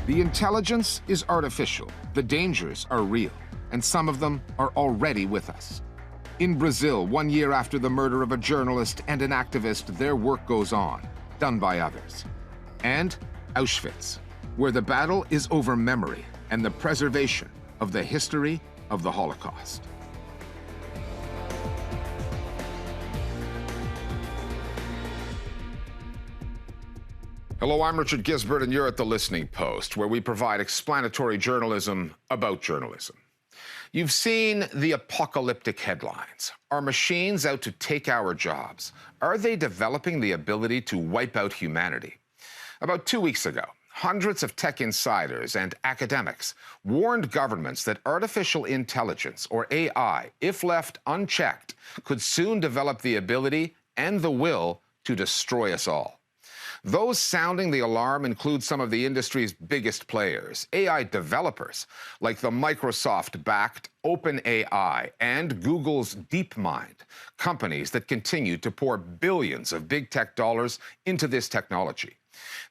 The intelligence is artificial, the dangers are real, and some of them are already with us. In Brazil, 1 year after the murder of a journalist and an activist, their work goes on, done by others. And Auschwitz, where the battle is over memory and the preservation of the history of the Holocaust. Hello, I'm Richard Gisbert, and you're at The Listening Post, where we provide explanatory journalism about journalism. You've seen the apocalyptic headlines. Are machines out to take our jobs? Are they developing the ability to wipe out humanity? About 2 weeks ago, hundreds of tech insiders and academics warned governments that artificial intelligence, or AI, if left unchecked, could soon develop the ability and the will to destroy us all. Those sounding the alarm include some of the industry's biggest players, AI developers like the Microsoft-backed OpenAI and Google's DeepMind, companies that continue to pour billions of big tech dollars into this technology.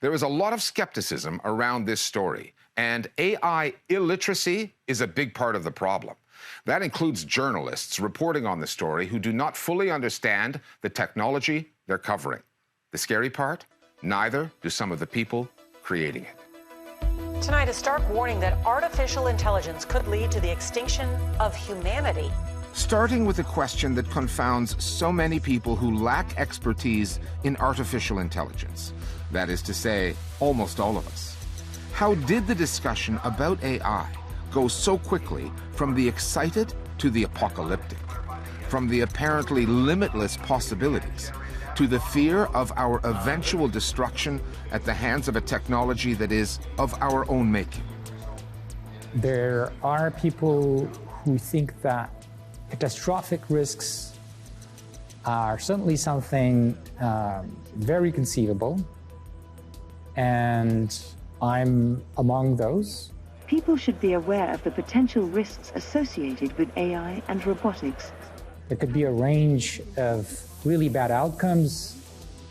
There is a lot of skepticism around this story, and AI illiteracy is a big part of the problem. That includes journalists reporting on the story who do not fully understand the technology they're covering. The scary part? Neither do some of the people creating it. Tonight, a stark warning that artificial intelligence could lead to the extinction of humanity. Starting with a question that confounds so many people who lack expertise in artificial intelligence. That is to say, almost all of us. How did the discussion about AI go so quickly from the excited to the apocalyptic? From the apparently limitless possibilities to the fear of our eventual destruction at the hands of a technology that is of our own making? There are people who think that catastrophic risks are certainly something very conceivable, and I'm among those. People should be aware of the potential risks associated with AI and robotics. There could be a range of really bad outcomes,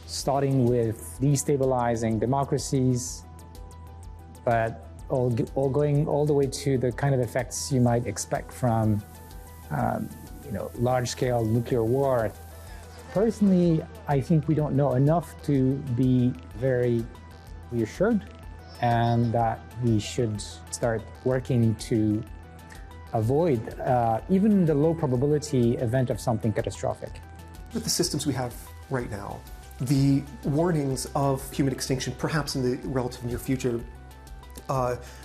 starting with destabilizing democracies, but all going all the way to the kind of effects you might expect from large-scale nuclear war. Personally, I think we don't know enough to be very reassured, and that we should start working to avoid even the low probability event of something catastrophic. With the systems we have right now, the warnings of human extinction, perhaps in the relative near future,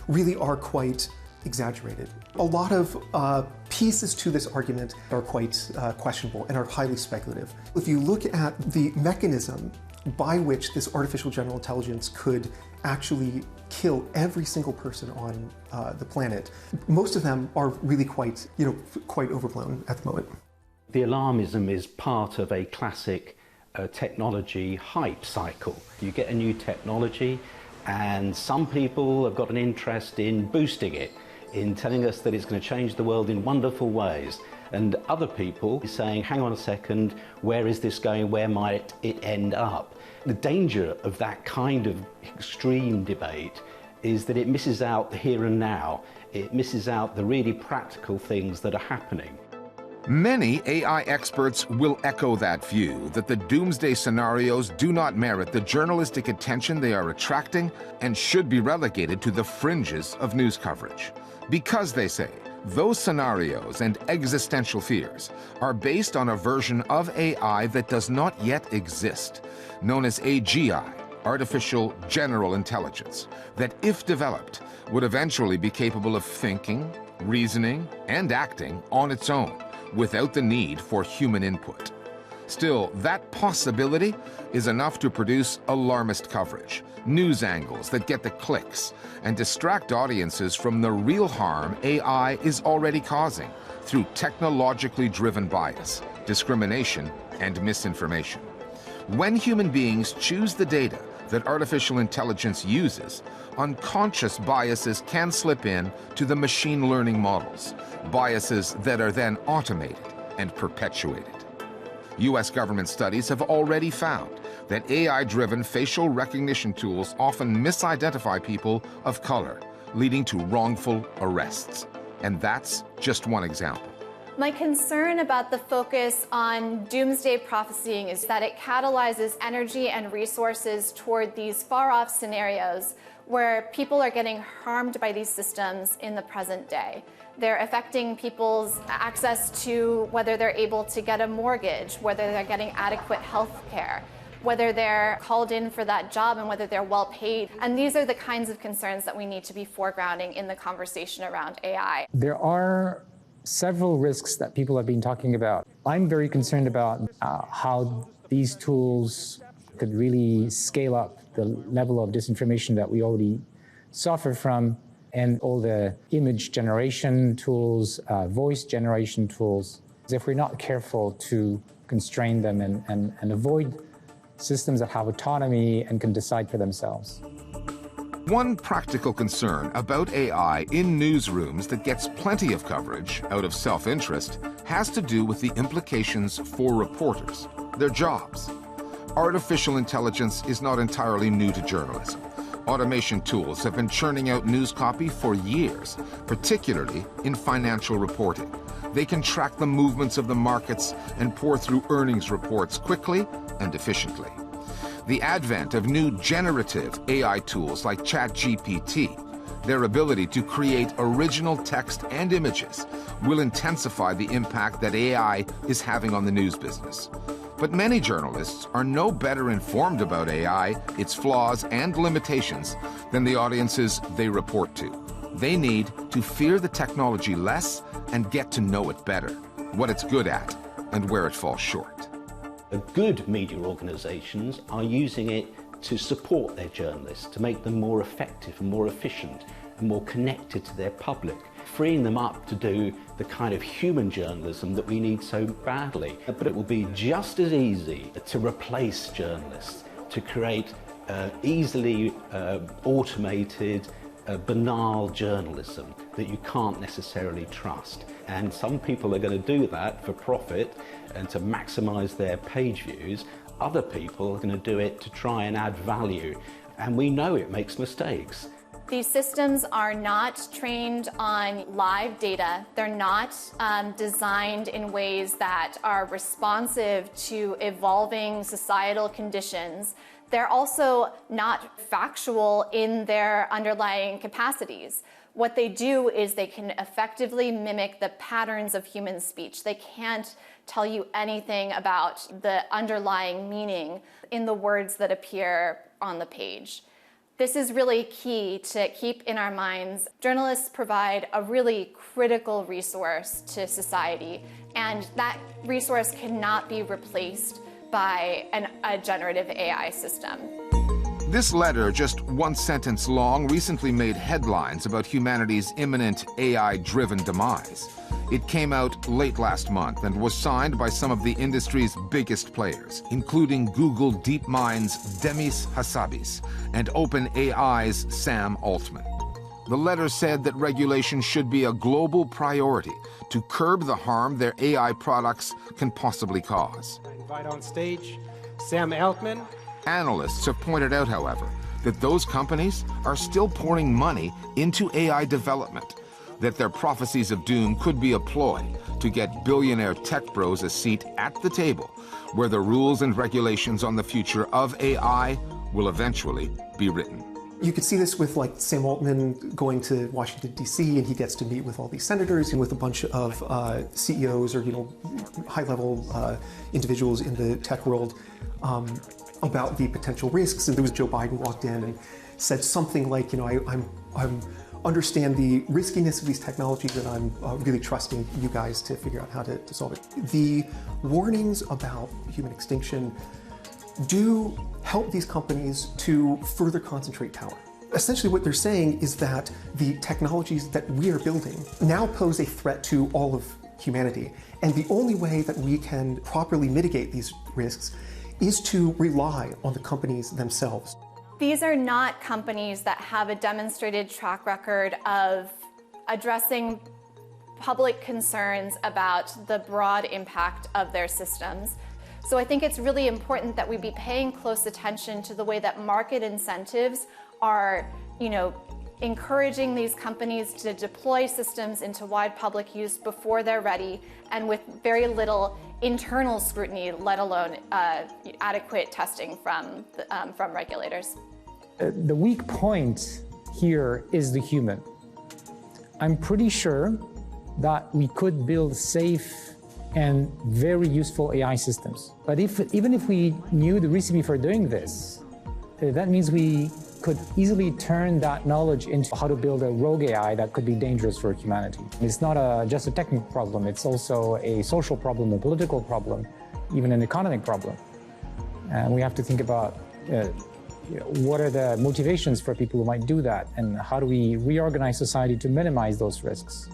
really are quite exaggerated. A lot of pieces to this argument are quite questionable and are highly speculative. If you look at the mechanism by which this artificial general intelligence could actually kill every single person on the planet, most of them are really quite overblown at the moment. The alarmism is part of a classic technology hype cycle. You get a new technology and some people have got an interest in boosting it, in telling us that it's going to change the world in wonderful ways. And other people are saying, hang on a second, where is this going? Where might it end up? The danger of that kind of extreme debate is that it misses out the here and now. It misses out the really practical things that are happening. Many AI experts will echo that view, that the doomsday scenarios do not merit the journalistic attention they are attracting and should be relegated to the fringes of news coverage. Because, they say, those scenarios and existential fears are based on a version of AI that does not yet exist, known as AGI, Artificial General Intelligence, that, if developed, would eventually be capable of thinking, reasoning, and acting on its own, without the need for human input. Still, that possibility is enough to produce alarmist coverage, news angles that get the clicks, and distract audiences from the real harm AI is already causing through technologically driven bias, discrimination, and misinformation. When human beings choose the data that artificial intelligence uses, unconscious biases can slip in to the machine learning models, biases that are then automated and perpetuated. U.S. government studies have already found that AI-driven facial recognition tools often misidentify people of color, leading to wrongful arrests. And that's just one example. My concern about the focus on doomsday prophesying is that it catalyzes energy and resources toward these far-off scenarios where people are getting harmed by these systems in the present day. They're affecting people's access to whether they're able to get a mortgage, whether they're getting adequate health care, whether they're called in for that job and whether they're well paid. And these are the kinds of concerns that we need to be foregrounding in the conversation around AI. There are several risks that people have been talking about. I'm very concerned about how these tools could really scale up the level of disinformation that we already suffer from, and all the image generation tools, voice generation tools. If we're not careful to constrain them and avoid systems that have autonomy and can decide for themselves. One practical concern about AI in newsrooms that gets plenty of coverage out of self-interest has to do with the implications for reporters, their jobs. Artificial intelligence is not entirely new to journalism. Automation tools have been churning out news copy for years, particularly in financial reporting. They can track the movements of the markets and pour through earnings reports quickly and efficiently. The advent of new generative AI tools like ChatGPT, their ability to create original text and images, will intensify the impact that AI is having on the news business. But many journalists are no better informed about AI, its flaws and limitations, than the audiences they report to. They need to fear the technology less and get to know it better, what it's good at and where it falls short. The good media organisations are using it to support their journalists, to make them more effective and more efficient and more connected to their public, freeing them up to do the kind of human journalism that we need so badly. But it will be just as easy to replace journalists, to create easily automated, banal journalism that you can't necessarily trust. And some people are going to do that for profit and to maximize their page views. Other people are going to do it to try and add value. And we know it makes mistakes. These systems are not trained on live data. They're not designed in ways that are responsive to evolving societal conditions. They're also not factual in their underlying capacities. What they do is they can effectively mimic the patterns of human speech. They can't tell you anything about the underlying meaning in the words that appear on the page. This is really key to keep in our minds. Journalists provide a really critical resource to society, and that resource cannot be replaced by a generative AI system. This letter, just one sentence long, recently made headlines about humanity's imminent AI-driven demise. It came out late last month and was signed by some of the industry's biggest players, including Google DeepMind's Demis Hassabis and OpenAI's Sam Altman. The letter said that regulation should be a global priority to curb the harm their AI products can possibly cause. I invite on stage Sam Altman. Analysts have pointed out, however, that those companies are still pouring money into AI development, that their prophecies of doom could be a ploy to get billionaire tech bros a seat at the table where the rules and regulations on the future of AI will eventually be written. You could see this with like Sam Altman going to Washington, D.C., and he gets to meet with all these senators and with a bunch of CEOs or, high-level individuals in the tech world about the potential risks. And there was Joe Biden walked in and said something like, I'm understand the riskiness of these technologies, and I'm really trusting you guys to figure out how to solve it. The warnings about human extinction do help these companies to further concentrate power. Essentially what they're saying is that the technologies that we are building now pose a threat to all of humanity. And the only way that we can properly mitigate these risks is to rely on the companies themselves. These are not companies that have a demonstrated track record of addressing public concerns about the broad impact of their systems. So I think it's really important that we be paying close attention to the way that market incentives are, encouraging these companies to deploy systems into wide public use before they're ready, and with very little internal scrutiny, let alone adequate testing from regulators. The weak point here is the human. I'm pretty sure that we could build safe and very useful AI systems. But even if we knew the recipe for doing this, that means we could easily turn that knowledge into how to build a rogue AI that could be dangerous for humanity. It's not just a technical problem, it's also a social problem, a political problem, even an economic problem. And we have to think about what are the motivations for people who might do that, and how do we reorganize society to minimize those risks.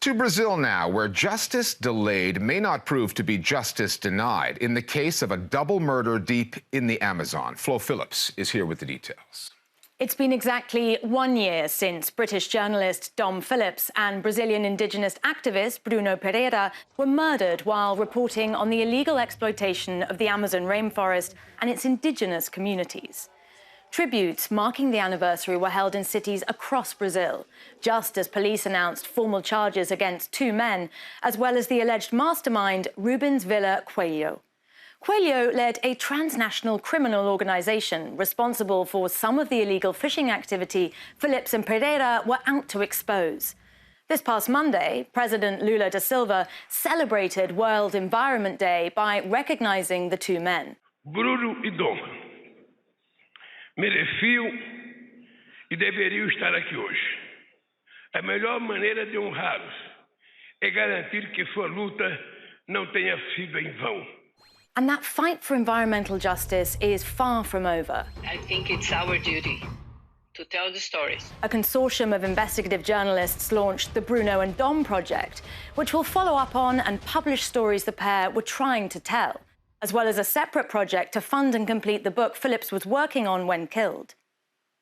To Brazil now, where justice delayed may not prove to be justice denied in the case of a double murder deep in the Amazon. Flo Phillips is here with the details. It's been exactly 1 year since British journalist Dom Phillips and Brazilian Indigenous activist Bruno Pereira were murdered while reporting on the illegal exploitation of the Amazon rainforest and its indigenous communities. Tributes marking the anniversary were held in cities across Brazil, just as police announced formal charges against 2 men, as well as the alleged mastermind Rubens Villa Coelho. Coelho led a transnational criminal organisation responsible for some of the illegal fishing activity Phillips and Pereira were out to expose. This past Monday, President Lula da Silva celebrated World Environment Day by recognising the 2 men. Bruno e Dom mereciam e deveriam estar aqui hoje. A melhor maneira de honrá-los é garantir que sua luta não tenha sido em vão. And that fight for environmental justice is far from over. I think it's our duty to tell the stories. A consortium of investigative journalists launched the Bruno and Dom project, which will follow up on and publish stories the pair were trying to tell, as well as a separate project to fund and complete the book Phillips was working on when killed.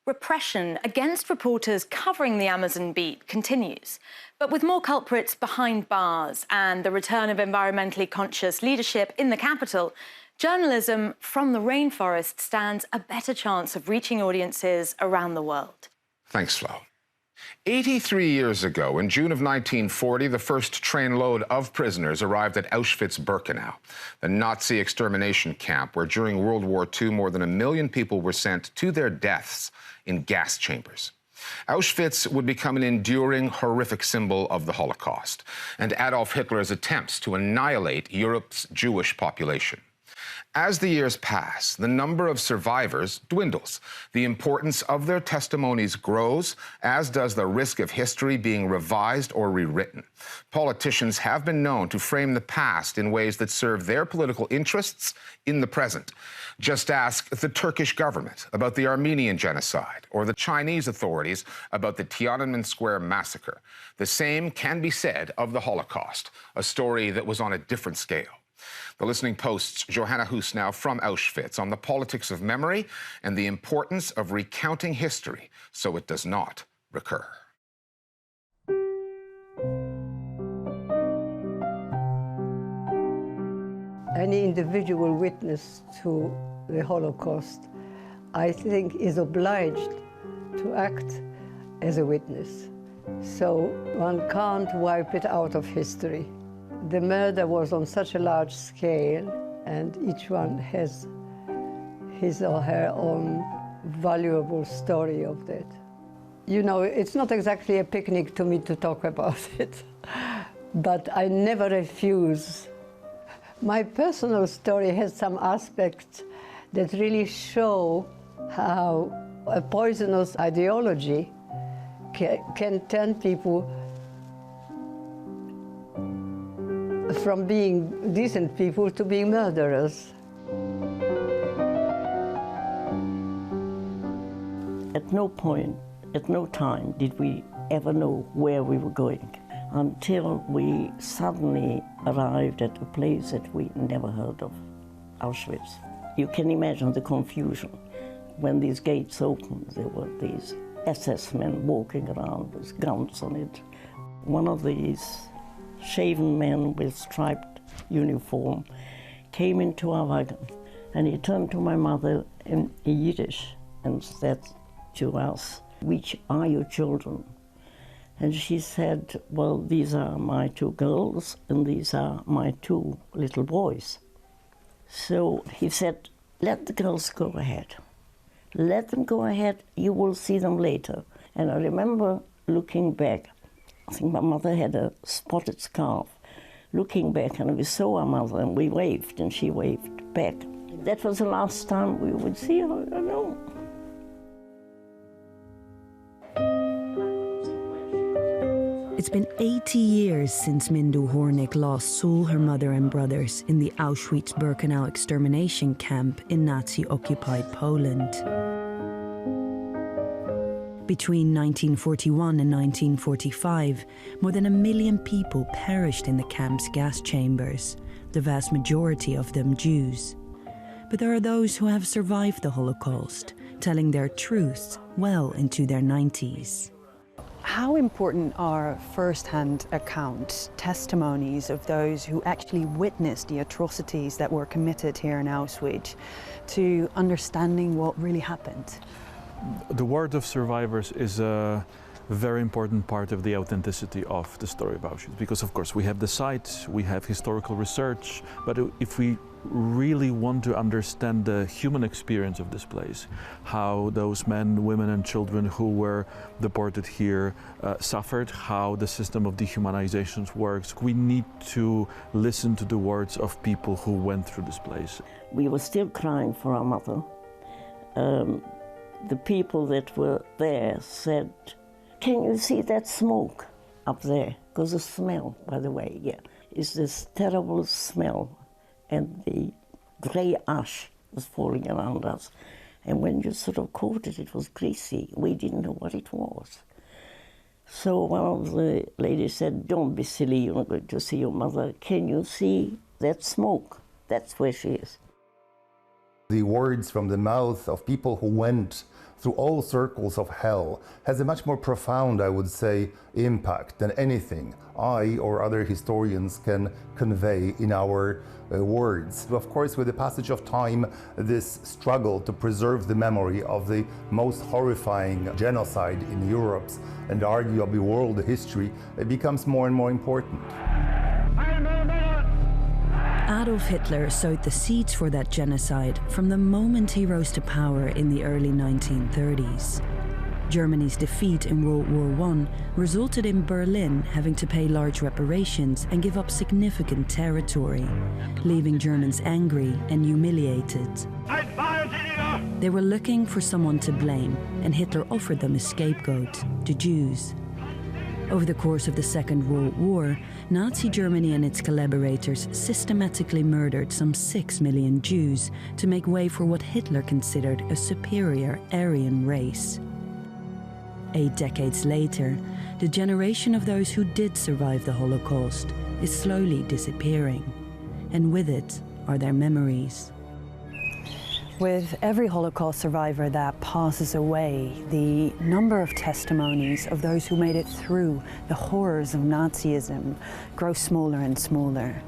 Repression against reporters covering the Amazon beat continues, but with more culprits behind bars and the return of environmentally conscious leadership in the capital, journalism from the rainforest stands a better chance of reaching audiences around the world. Thanks, Flo. 83 years ago, in June of 1940, the first trainload of prisoners arrived at Auschwitz-Birkenau, the Nazi extermination camp where during World War II more than 1 million people were sent to their deaths in gas chambers. Auschwitz would become an enduring, horrific symbol of the Holocaust and Adolf Hitler's attempts to annihilate Europe's Jewish population. As the years pass, the number of survivors dwindles. The importance of their testimonies grows, as does the risk of history being revised or rewritten. Politicians have been known to frame the past in ways that serve their political interests in the present. Just ask the Turkish government about the Armenian genocide or the Chinese authorities about the Tiananmen Square massacre. The same can be said of the Holocaust, a story that was on a different scale. The Listening Post's Johanna Hoes now from Auschwitz on the politics of memory and the importance of recounting history so it does not recur. Any individual witness to the Holocaust, I think, is obliged to act as a witness. So one can't wipe it out of history. The murder was on such a large scale, and each one has his or her own valuable story of that. You know, it's not exactly a picnic to me to talk about it, but I never refuse. My personal story has some aspects that really show how a poisonous ideology can turn people from being decent people to being murderers. At no point, at no time did we ever know where we were going until we suddenly arrived at a place that we never heard of, Auschwitz. You can imagine the confusion. When these gates opened, there were these SS men walking around with guns on it. One of these shaven man with striped uniform came into our wagon, and he turned to my mother in Yiddish and said to us, "Which are your children?" And she said, "Well, these are my 2 girls and these are my 2 little boys." So he said, "Let the girls go ahead. Let them go ahead, you will see them later." And I remember looking back, I think my mother had a spotted scarf, looking back, and we saw our mother and we waved and she waved back. That was the last time we would see her alone. It's been 80 years since Mindu Hornik lost Sul, her mother and brothers, in the Auschwitz-Birkenau extermination camp in Nazi-occupied Poland. Between 1941 and 1945, more than 1 million people perished in the camp's gas chambers, the vast majority of them Jews. But there are those who have survived the Holocaust, telling their truths well into their 90s. How important are first-hand accounts, testimonies of those who actually witnessed the atrocities that were committed here in Auschwitz to understanding what really happened? The word of survivors is a very important part of the authenticity of the story of Auschwitz, because of course we have the site, we have historical research, but if we really want to understand the human experience of this place, how those men, women and children who were deported here suffered, how the system of dehumanization works, we need to listen to the words of people who went through this place. We were still crying for our mother. The people that were there said, "Can you see that smoke up there?" Because the smell, by the way, is this terrible smell, and the grey ash was falling around us. And when you sort of caught it, it was greasy. We didn't know what it was. So one of the ladies said, "Don't be silly, you're not going to see your mother. Can you see that smoke? That's where she is." The words from the mouth of people who went through all circles of hell has a much more profound, I would say, impact than anything I or other historians can convey in our words. Of course, with the passage of time, this struggle to preserve the memory of the most horrifying genocide in Europe's and arguably world history becomes more and more important. Adolf Hitler sowed the seeds for that genocide from the moment he rose to power in the early 1930s. Germany's defeat in World War I resulted in Berlin having to pay large reparations and give up significant territory, leaving Germans angry and humiliated. They were looking for someone to blame, and Hitler offered them a scapegoat, the Jews. Over the course of the Second World War, Nazi Germany and its collaborators systematically murdered some 6 million Jews to make way for what Hitler considered a superior Aryan race. 8 decades later, the generation of those who did survive the Holocaust is slowly disappearing, and with it are their memories. With every Holocaust survivor that passes away, the number of testimonies of those who made it through the horrors of Nazism grows smaller and smaller.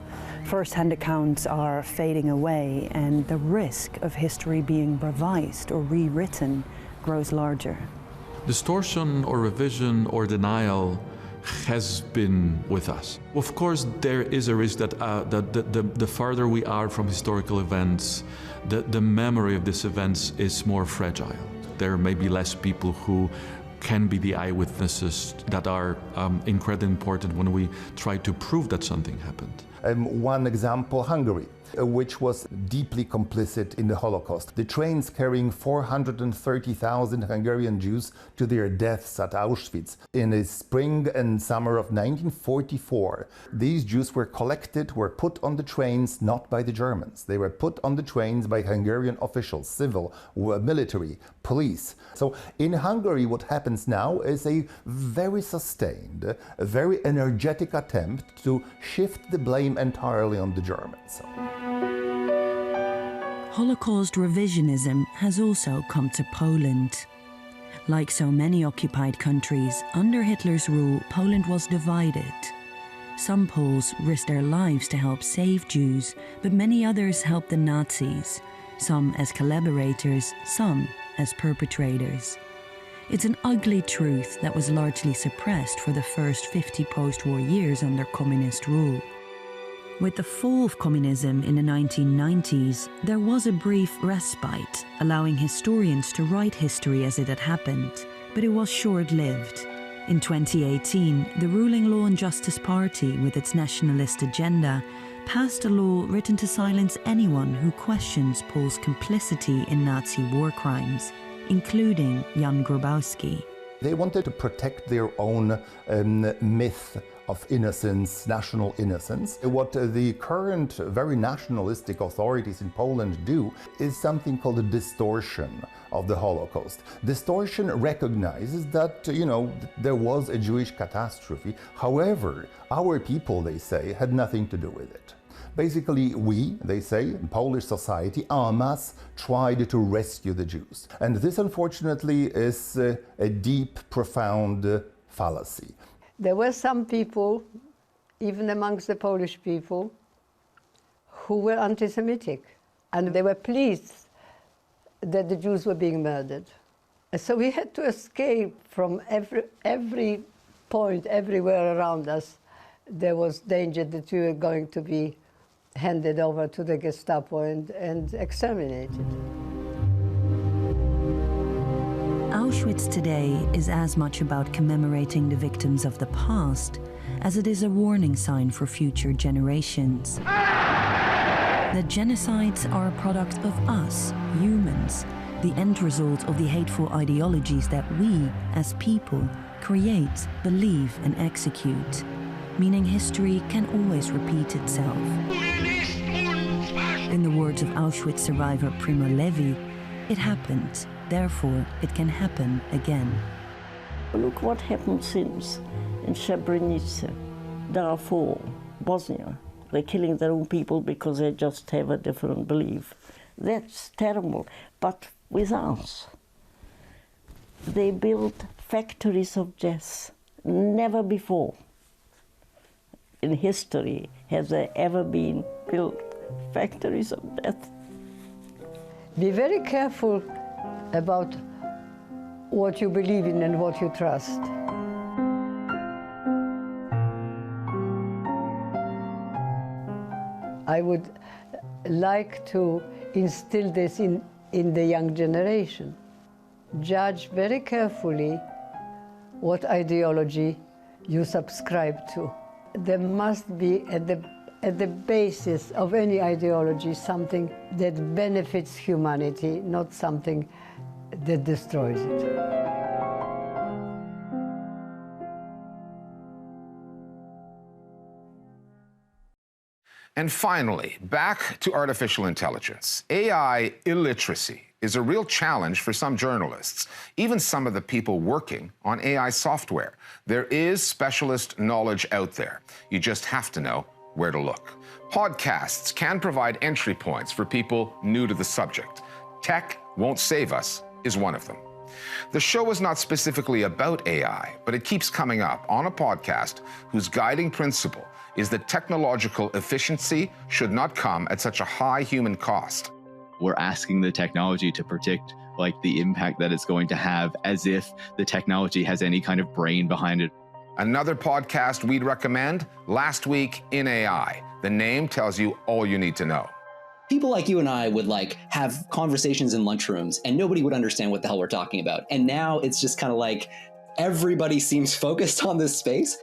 First-hand accounts are fading away, and the risk of history being revised or rewritten grows larger. Distortion or revision or denial has been with us. Of course, there is a risk that the farther we are from historical events, the memory of these events is more fragile. There may be less people who can be the eyewitnesses that are incredibly important when we try to prove that something happened. One example, Hungary, which was deeply complicit in the Holocaust. The trains carrying 430,000 Hungarian Jews to their deaths at Auschwitz in the spring and summer of 1944. These Jews were collected, were put on the trains not by the Germans. They were put on the trains by Hungarian officials, civil, military, police. So in Hungary, what happens now is a very sustained, a very energetic attempt to shift the blame entirely on the Germans. Holocaust revisionism has also come to Poland. Like so many occupied countries, under Hitler's rule, Poland was divided. Some Poles risked their lives to help save Jews, but many others helped the Nazis, some as collaborators, some as perpetrators. It's an ugly truth that was largely suppressed for the first 50 post-war years under communist rule. With the fall of communism in the 1990s, there was a brief respite, allowing historians to write history as it had happened, but it was short-lived. In 2018, the ruling Law and Justice Party, with its nationalist agenda, passed a law written to silence anyone who questions Poles' complicity in Nazi war crimes, including Jan Grabowski. They wanted to protect their own myth of innocence, national innocence. What the current very nationalistic authorities in Poland do is something called a distortion of the Holocaust. Distortion recognizes that, there was a Jewish catastrophe. However, our people, they say, had nothing to do with it. Basically, we, they say, in Polish society, en masse, tried to rescue the Jews. And this, unfortunately, is a deep, profound fallacy. There were some people, even amongst the Polish people, who were anti-Semitic, and they were pleased that the Jews were being murdered. So we had to escape from every point, everywhere around us. There was danger that we were going to be handed over to the Gestapo and exterminated. Auschwitz today is as much about commemorating the victims of the past as it is a warning sign for future generations. That genocides are a product of us, humans, the end result of the hateful ideologies that we, as people, create, believe, and execute. Meaning history can always repeat itself. In the words of Auschwitz survivor Primo Levi, it happened, therefore it can happen again. Look what happened since in Srebrenica, Darfur, Bosnia. They're killing their own people because they just have a different belief. That's terrible. But with us, they built factories of death. Never before in history has there ever been built factories of death. Be very careful about what you believe in and what you trust. I would like to instill this in the young generation. Judge very carefully what ideology you subscribe to. There must be at the basis of any ideology something that benefits humanity, not something that destroys it. And finally, back to artificial intelligence. AI illiteracy is a real challenge for some journalists, even some of the people working on AI software. There is specialist knowledge out there. You just have to know where to look. Podcasts can provide entry points for people new to the subject. Tech Won't Save Us is one of them. The show is not specifically about AI, but it keeps coming up on a podcast whose guiding principle is that technological efficiency should not come at such a high human cost. We're asking the technology to predict the impact that it's going to have as if the technology has any kind of brain behind it. Another podcast we'd recommend, Last Week in AI. The name tells you all you need to know. People like you and I would have conversations in lunchrooms and nobody would understand what the hell we're talking about. And now it's just kind of everybody seems focused on this space.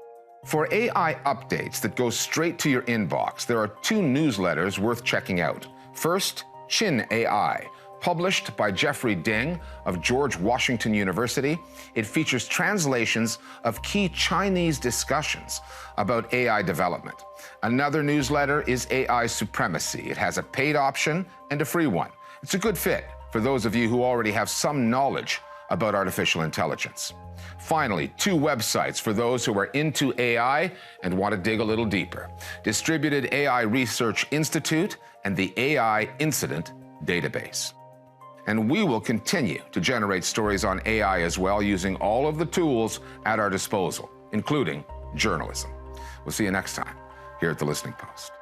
For AI updates that go straight to your inbox, there are two newsletters worth checking out. First, Chin AI, published by Jeffrey Ding of George Washington University. It features translations of key Chinese discussions about AI development. Another newsletter is AI Supremacy. It has a paid option and a free one. It's a good fit for those of you who already have some knowledge about artificial intelligence. Finally, two websites for those who are into AI and want to dig a little deeper. Distributed AI Research Institute and the AI Incident Database. And we will continue to generate stories on AI as well, using all of the tools at our disposal, including journalism. We'll see you next time here at The Listening Post.